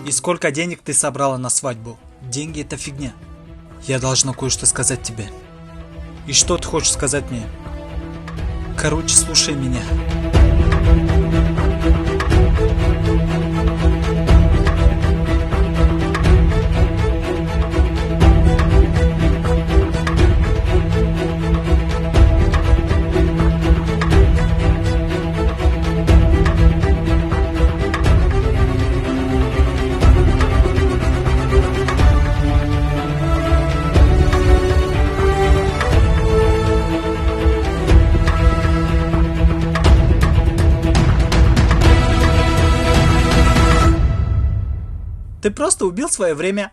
И сколько денег ты собрала на свадьбу? Деньги это фигня. Я должна кое-что сказать тебе. И что ты хочешь сказать мне? Короче, слушай меня. Ты просто убил свое время.